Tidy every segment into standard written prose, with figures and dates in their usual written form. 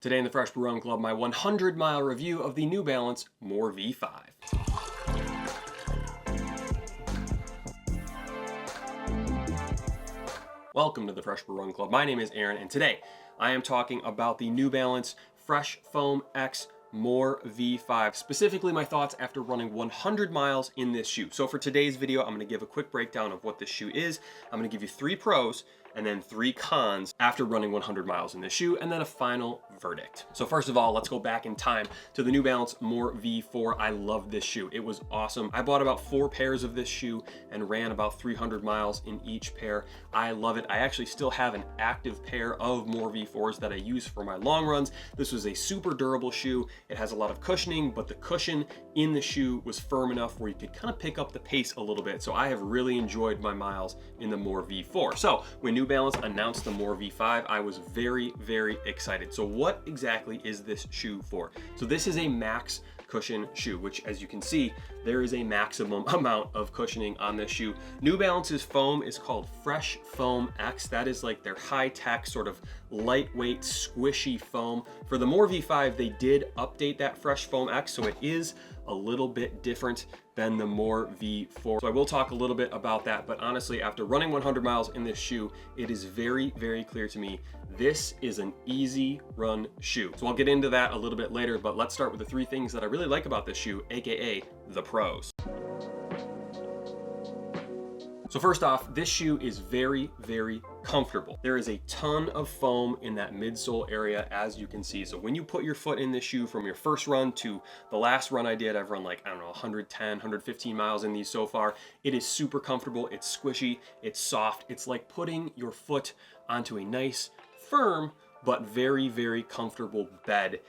Today in the Fresh Brew Run Club, my 100-mile review of the New Balance More V5. Welcome to the Fresh Brew Run Club. My name is Aaron, and today I am talking about the New Balance Fresh Foam X More V5, specifically my thoughts after running 100 miles in this shoe. So for today's video, I'm going to give a quick breakdown of what this shoe is. I'm going to give you 3 pros and then 3 cons after running 100 miles in this shoe, and then a final verdict. So first of all, let's go back in time to the New Balance More V4. I love this shoe. It was awesome. I bought about 4 pairs of this shoe and ran about 300 miles in each pair. I love it. I actually still have an active pair of More V4s that I use for my long runs. This was a super durable shoe. It has a lot of cushioning, but the cushion in the shoe was firm enough where you could kind of pick up the pace a little bit. So I have really enjoyed my miles in the More V4. So when New Balance announced the More V5, I was very, very excited. So what exactly is this shoe for? So this is a max cushion shoe, which as you can see, there is a maximum amount of cushioning on this shoe. New Balance's foam is called Fresh Foam X. That is like their high-tech sort of lightweight, squishy foam. For the More V5, they did update that Fresh Foam X, so it is a little bit different than the More V4. So I will talk a little bit about that, but honestly, after running 100 miles in this shoe, it is very, very clear to me this is an easy run shoe. So I'll get into that a little bit later, but let's start with the 3 things that I really like about this shoe, aka the pros. So first off, this shoe is very, very comfortable. There is a ton of foam in that midsole area, as you can see. So when you put your foot in this shoe from your first run to the last run I did, I've run like, I don't know, 110, 115 miles in these so far. It is super comfortable. It's squishy. It's soft. It's like putting your foot onto a nice, firm, but very, very comfortable bed.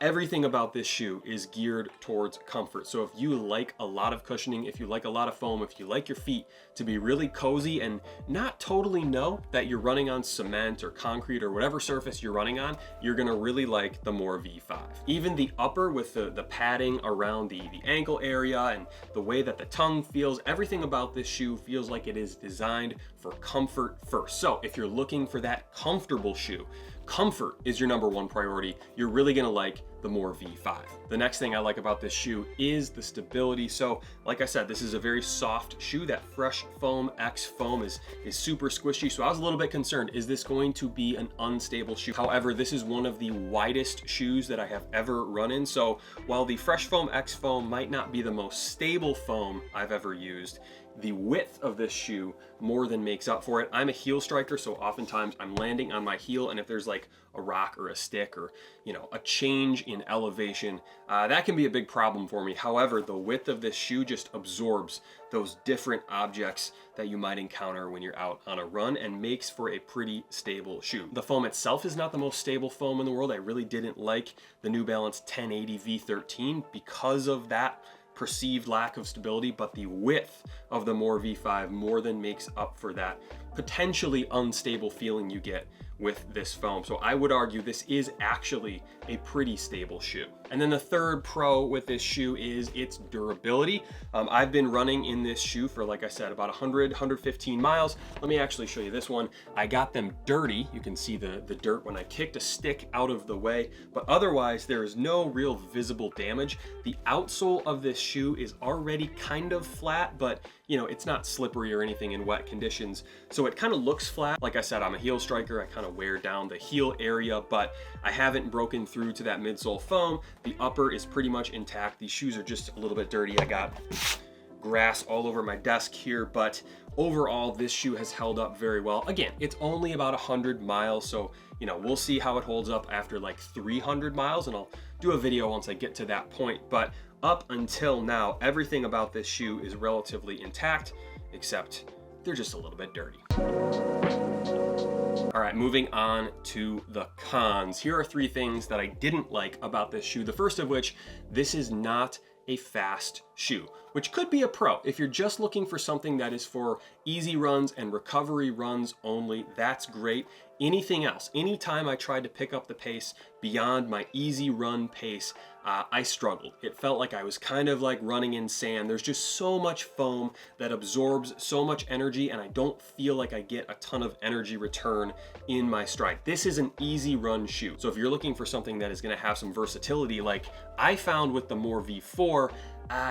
Everything about this shoe is geared towards comfort. So if you like a lot of cushioning, if you like a lot of foam, if you like your feet to be really cozy and not totally know that you're running on cement or concrete or whatever surface you're running on, you're gonna really like the More V5. Even the upper with the padding around the ankle area and the way that the tongue feels, everything about this shoe feels like it is designed for comfort first. So if you're looking for that comfortable shoe, comfort is your #1 priority. You're really gonna like the More V5. The next thing I like about this shoe is the stability. So like I said, this is a very soft shoe. That Fresh Foam X foam is super squishy. So I was a little bit concerned, is this going to be an unstable shoe? However, this is one of the widest shoes that I have ever run in. So while the Fresh Foam X foam might not be the most stable foam I've ever used, the width of this shoe more than makes up for it. I'm a heel striker, so oftentimes I'm landing on my heel, and if there's like a rock or a stick or, you know, a change in elevation, that can be a big problem for me. However, the width of this shoe just absorbs those different objects that you might encounter when you're out on a run and makes for a pretty stable shoe. The foam itself is not the most stable foam in the world. I really didn't like the New Balance 1080 V13 because of that perceived lack of stability, but the width of the More V5 more than makes up for that potentially unstable feeling you get with this foam. So I would argue this is actually a pretty stable shoe. And then the third pro with this shoe is its durability. I've been running in this shoe for, like I said, about 100, 115 miles. Let me actually show you this one. I got them dirty. You can see the dirt when I kicked a stick out of the way, but otherwise there is no real visible damage. The outsole of this shoe is already kind of flat, but you know, it's not slippery or anything in wet conditions. So it kind of looks flat. Like I said, I'm a heel striker. I kind of wear down the heel area, but I haven't broken through to that midsole foam. The upper is pretty much intact. These shoes are just a little bit dirty. I got grass all over my desk here, but overall, this shoe has held up very well. Again, it's only about 100 miles, so you know, we'll see how it holds up after like 300 miles, and I'll do a video once I get to that point. But up until now, everything about this shoe is relatively intact, except they're just a little bit dirty. All right, moving on to the cons. Here are 3 things that I didn't like about this shoe. The first of which, this is not a fast shoe, which could be a pro. If you're just looking for something that is for easy runs and recovery runs only, that's great. Anything else, anytime I tried to pick up the pace beyond my easy run pace, I struggled. It felt like I was kind of like running in sand. There's just so much foam that absorbs so much energy, and I don't feel like I get a ton of energy return in my stride. This is an easy run shoe. So if you're looking for something that is gonna have some versatility, like I found with the More V4,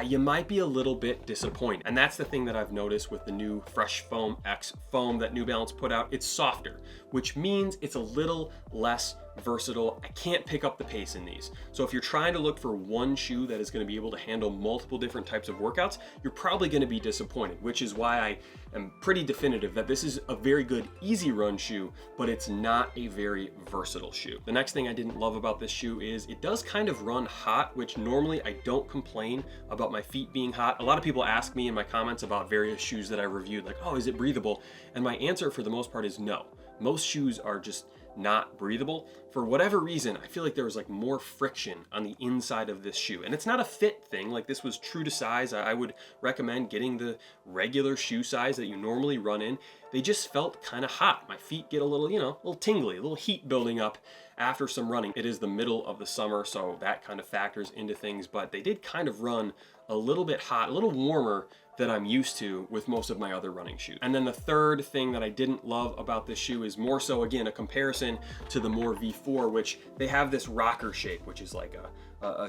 you might be a little bit disappointed. And that's the thing that I've noticed with the new Fresh Foam X foam that New Balance put out. It's softer, which means it's a little less versatile. I can't pick up the pace in these. So if you're trying to look for one shoe that is going to be able to handle multiple different types of workouts, you're probably going to be disappointed, which is why I am pretty definitive that this is a very good easy run shoe, but it's not a very versatile shoe. The next thing I didn't love about this shoe is it does kind of run hot, which normally I don't complain about my feet being hot. A lot of people ask me in my comments about various shoes that I reviewed, like, oh, is it breathable? And my answer for the most part is no. Most shoes are just not breathable. For whatever reason, I feel like there was like more friction on the inside of this shoe. And it's not a fit thing, like this was true to size. I would recommend getting the regular shoe size that you normally run in. They just felt kind of hot. My feet get a little, a little tingly, a little heat building up after some running. It is the middle of the summer, so that kind of factors into things, but they did kind of run a little bit hot, a little warmer than I'm used to with most of my other running shoes. And then the third thing that I didn't love about this shoe is more so, again, a comparison to the More V4, which they have this rocker shape, which is like a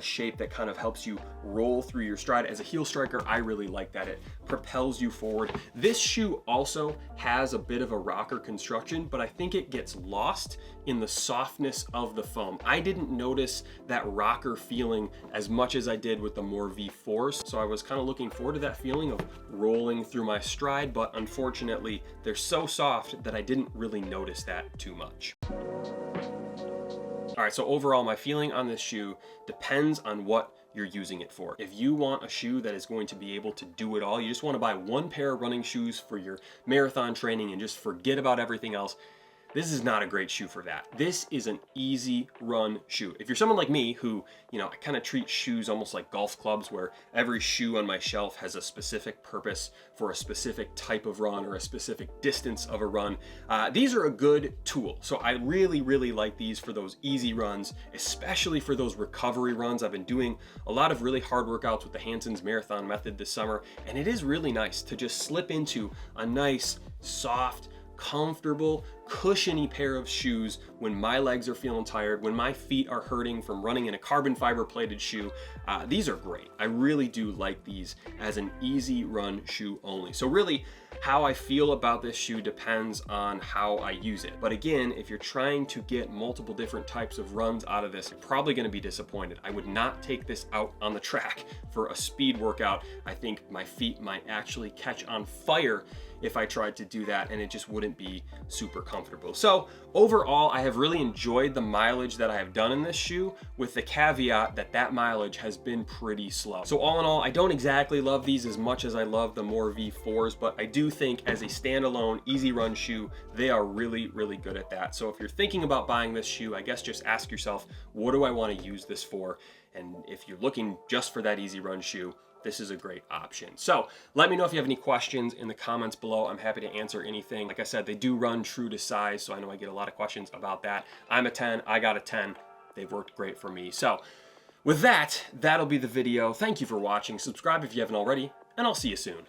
shape that kind of helps you roll through your stride. As a heel striker, I really like that. It propels you forward. This shoe also has a bit of a rocker construction, but I think it gets lost in the softness of the foam. I didn't notice that rocker feeling as much as I did with the More V4s, so I was kind of looking forward to that feeling of rolling through my stride, but unfortunately, they're so soft that I didn't really notice that too much. All right, so overall, my feeling on this shoe depends on what you're using it for. If you want a shoe that is going to be able to do it all, you just want to buy one pair of running shoes for your marathon training and just forget about everything else, this is not a great shoe for that. This is an easy run shoe. If you're someone like me who, I kind of treat shoes almost like golf clubs, where every shoe on my shelf has a specific purpose for a specific type of run or a specific distance of a run, these are a good tool. So I really, really like these for those easy runs, especially for those recovery runs. I've been doing a lot of really hard workouts with the Hanson's Marathon Method this summer, and it is really nice to just slip into a nice, soft, comfortable, cushiony pair of shoes when my legs are feeling tired, when my feet are hurting from running in a carbon fiber plated shoe. These are great. I really do like these as an easy run shoe only. So really, how I feel about this shoe depends on how I use it. But again, if you're trying to get multiple different types of runs out of this, you're probably going to be disappointed. I would not take this out on the track for a speed workout. I think my feet might actually catch on fire if I tried to do that, and it just wouldn't be super comfortable. So overall, I have really enjoyed the mileage that I have done in this shoe, with the caveat that that mileage has been pretty slow. So all in all, I don't exactly love these as much as I love the More V4s, but I do think as a standalone easy run shoe, they are really, really good at that. So if you're thinking about buying this shoe, I guess just ask yourself, what do I want to use this for? And if you're looking just for that easy run shoe, this is a great option. So let me know if you have any questions in the comments below. I'm happy to answer anything. Like I said, they do run true to size, so I know I get a lot of questions about that. I'm a 10, I got a 10. They've worked great for me. So with that, that'll be the video. Thank you for watching. Subscribe if you haven't already, and I'll see you soon.